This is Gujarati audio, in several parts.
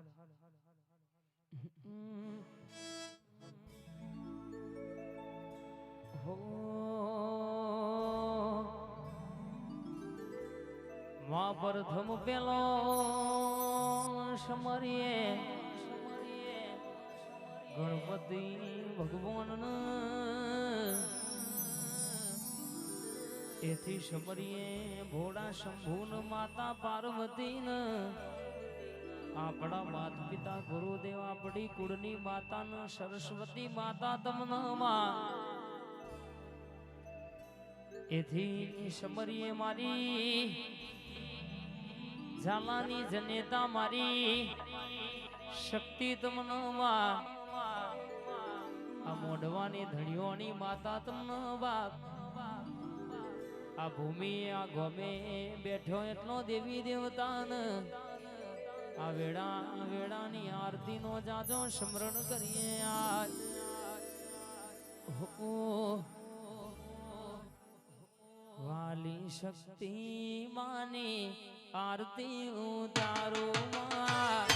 માં પ્રથમ પેલો સમરીએ ગણપતિ ભગવાન એથી સમરીએ ભોળા શંભુન માતા પાર્વતી આપણા માતા પિતા ગુરુદેવ આપણી કુળની માતા સરસ્વતી માતા તમનમાં એથી સમરીએ મારી ઝાલાની જનેતા મારી શક્તિ તમનમાં આ મોઢવાની ધણીઓની માતા તમનમાં આ ભૂમિ આ ગોમે બેઠો એટલો દેવી દેવતાન આ વેળાની આરતી નો જાજો સ્મરણ કરીએ આજ વાલી શક્તિ માની આરતી ઉતારો માં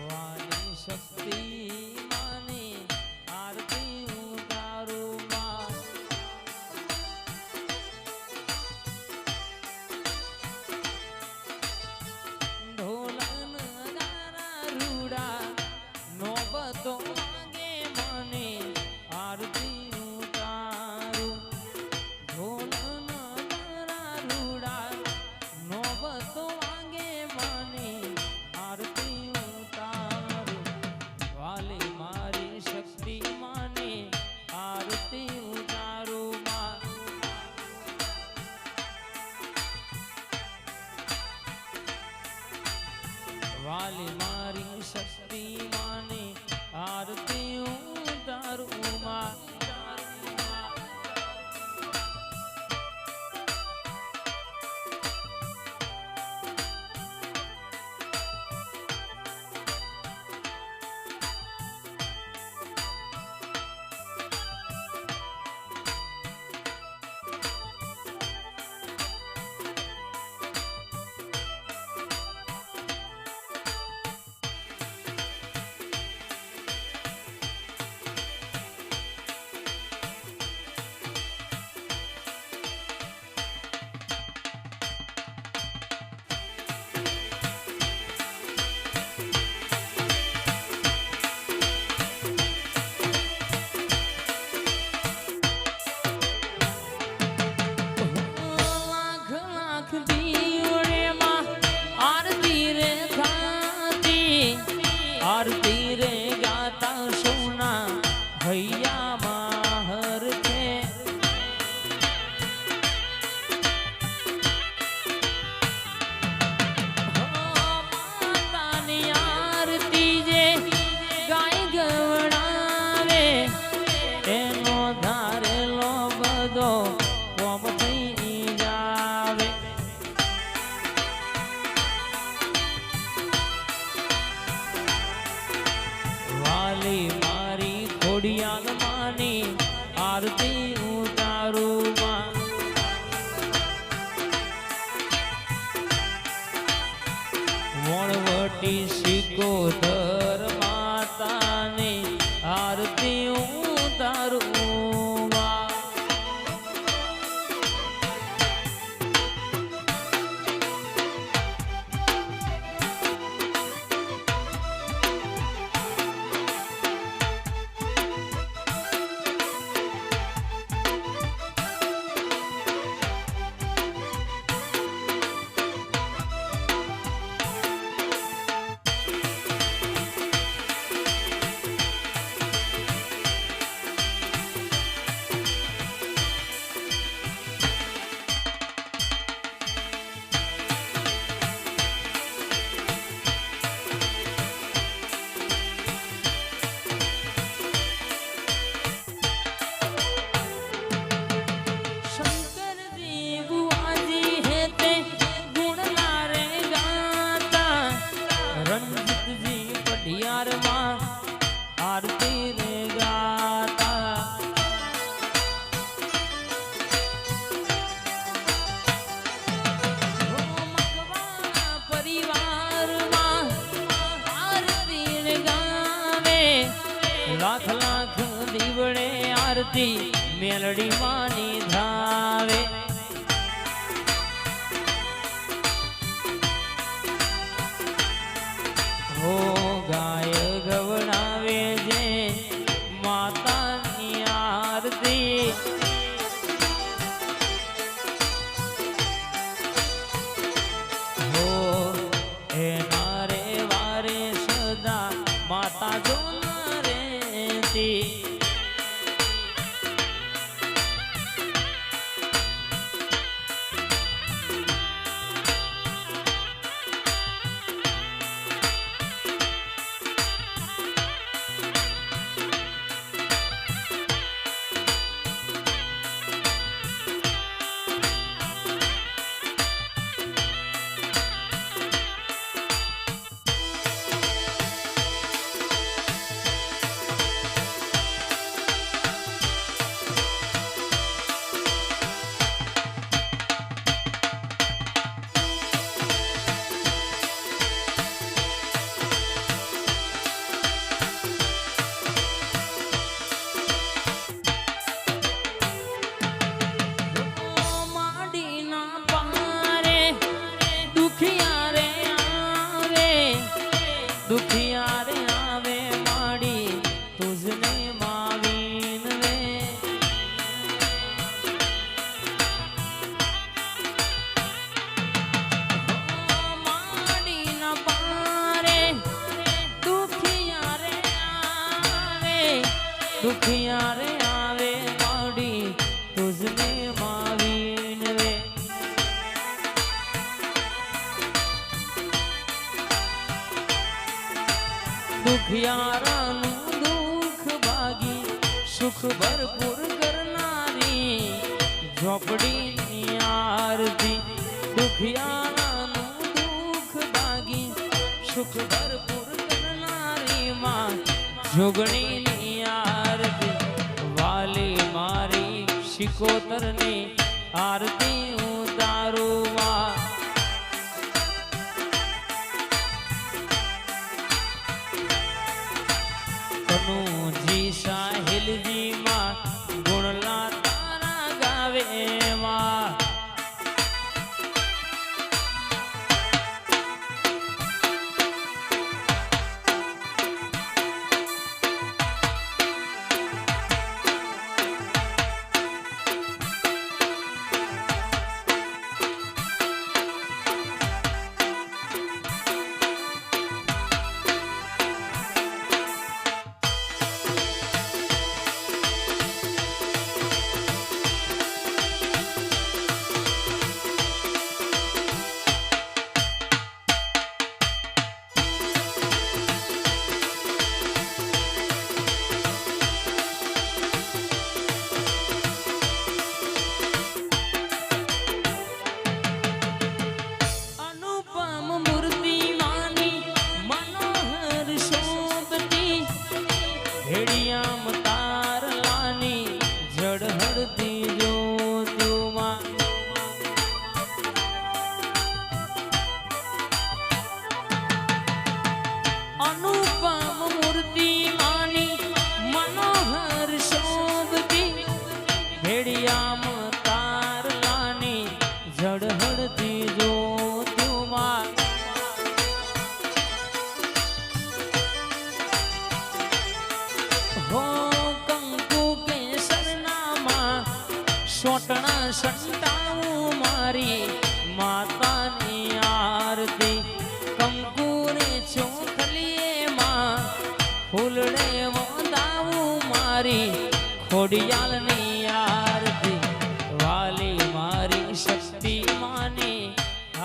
વાલી શક્તિ માની આરતી ઉતારો માં ઢોલન ગારા રૂડા નોબતો વાલી મારી શક્તિ માની આરતી ઉતારું માં आरती रे गाता सोना हैया माहर थे मातानी आरती जे गाय गवड़ावे एनो धारेलो बदो कोम थई जावे वाली मारी खोडियाल मानी आरती उतारू मां वणवटी सिकोतर माता ने आरती उतारू मां લાખ લાખ દીવડે આરતી મેલડી માની ધાવે હો ગાય ગવડાવે જે માતાની આરતી હો એના રે વારે સદા માતા જો દુખિયા રે આવે માડી તુજને માવીન વે માડી ના પારે દુખિયા રે આવે માડી તુજને માવીન વે દુખિયારાનું દુઃખ ભાગી સુખ ભરપૂર કરનારી ઝોપડીની આરતી દુખિયારાનું દુઃખ ભાગી સુખ ભરપૂર કરનારી માં જોગણીની આરતી વાલી મારી શિકોતરની આરતી ઉતારું માં કનુજી સાહિલજી માં ગુણલા તારા ગાવે માં સોટણા સંતાવું મારી માતાની આરતી કંકુરે ચોખલીએ માં ફૂલડે વંદાવું મારી ખોડિયાલની આરતી વાલી મારી શક્તિ માની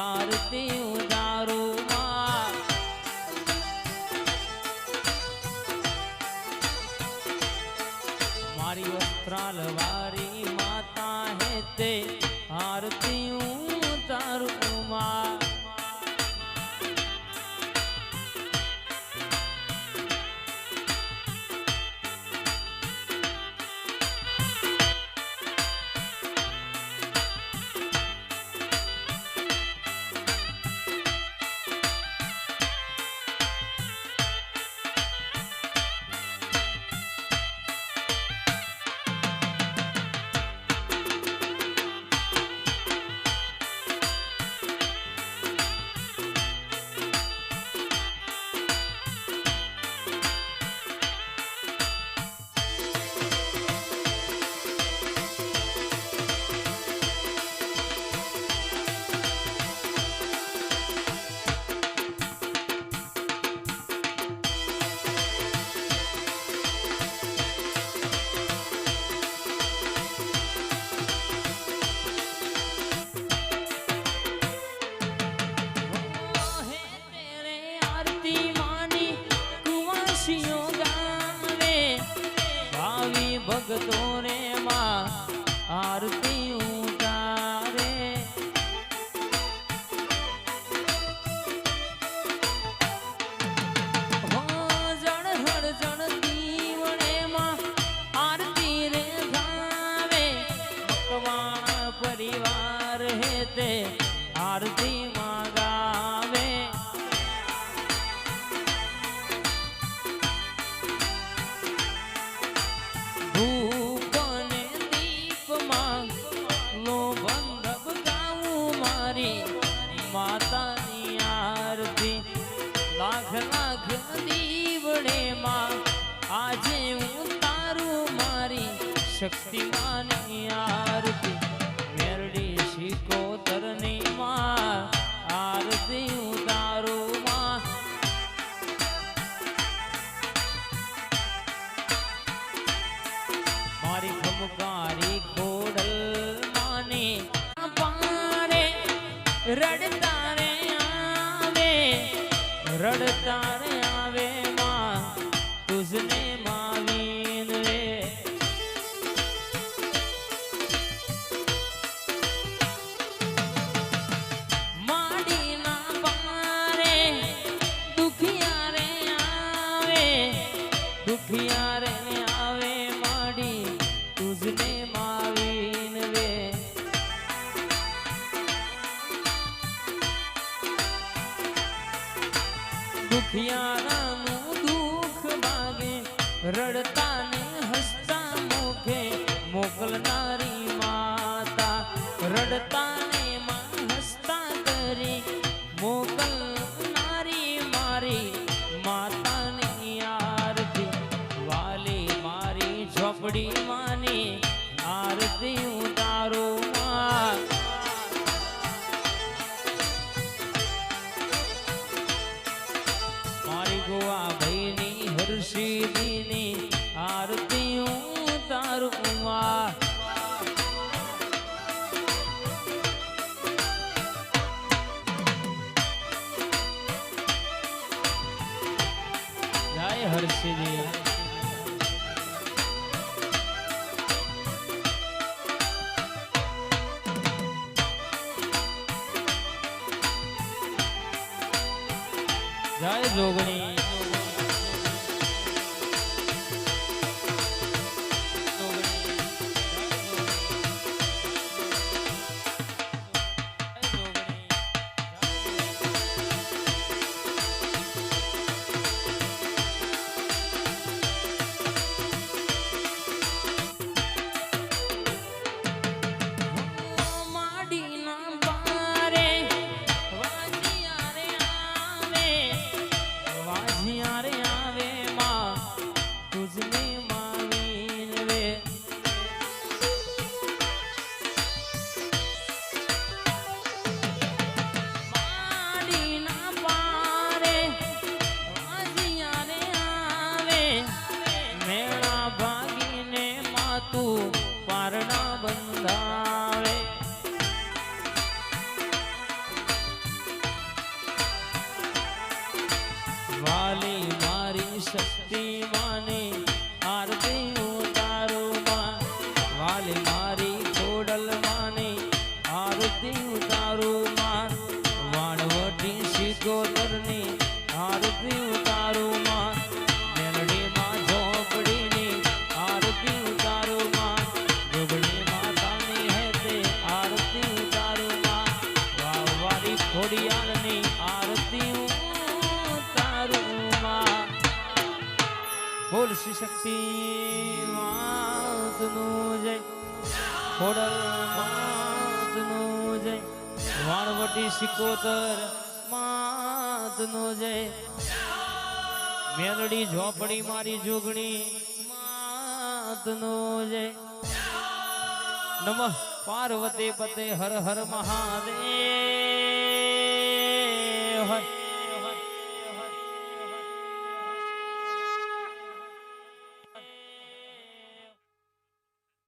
આરતી ઉતારું માં મારી વસ્ત્રાલ વારી માતા હે તે આરતી ઉતારું માં હેતે આરતી માં ગાવે ધૂપ ને દીપમાં લો બંધબ ગાવું મારી માતાની આરતી લાખ લાખ દીવડે માં આજે હું તારું મારી શક્તિમાની આરતી મેરડી શિકોતરની માં આરતી ઉતારું માં મારી ખમકારી ખોડલ માને પારે રડતા રે આવે રડતા રે આવે માં તુજને માવીન રે માડીના પારે દુખિયા રે આવે દુખિયા રે આવે માડી તુજને માવીન રે દુખિયારાનું દુઃખ ભાગે રડતા ને હસતા મુખે મોકલનારી માતા રડતા ને માં હસતા કરી મોકલનારી મારી માતાની આરતી વાલી મારી ઝોપડી માની આરતી ઉતારો માં મારી ગોવા ભાઈની હર્ષિદીની આરતી ઉતારું માં જય હર્ષિદી જય જોગણી તું પારણા બંધાવે વાલી મારી શક્તિ માને આરતી ઉતારું માં વાલી મારી ખોડલ માને આરતી ઉતારું માં વાણવટી શિકોતરની આરતી ઉતારું માં મેલડી માં ઝોપડીની આરતી ઉતારું માં જોગણી માતાની હેતે આરતી ઉતારું માં વાવવારી ખોડિયારની આરતી ઉતારું માં બોલ શ્રી શક્તિ માતનું જય ખોડલ માતનું જય વાણવટી શિકોતર માતનો જય મેલડી ઝોપડી મારી જોગણી માતનો જય નમઃ પાર્વતી પતે હર હર મહાદેવ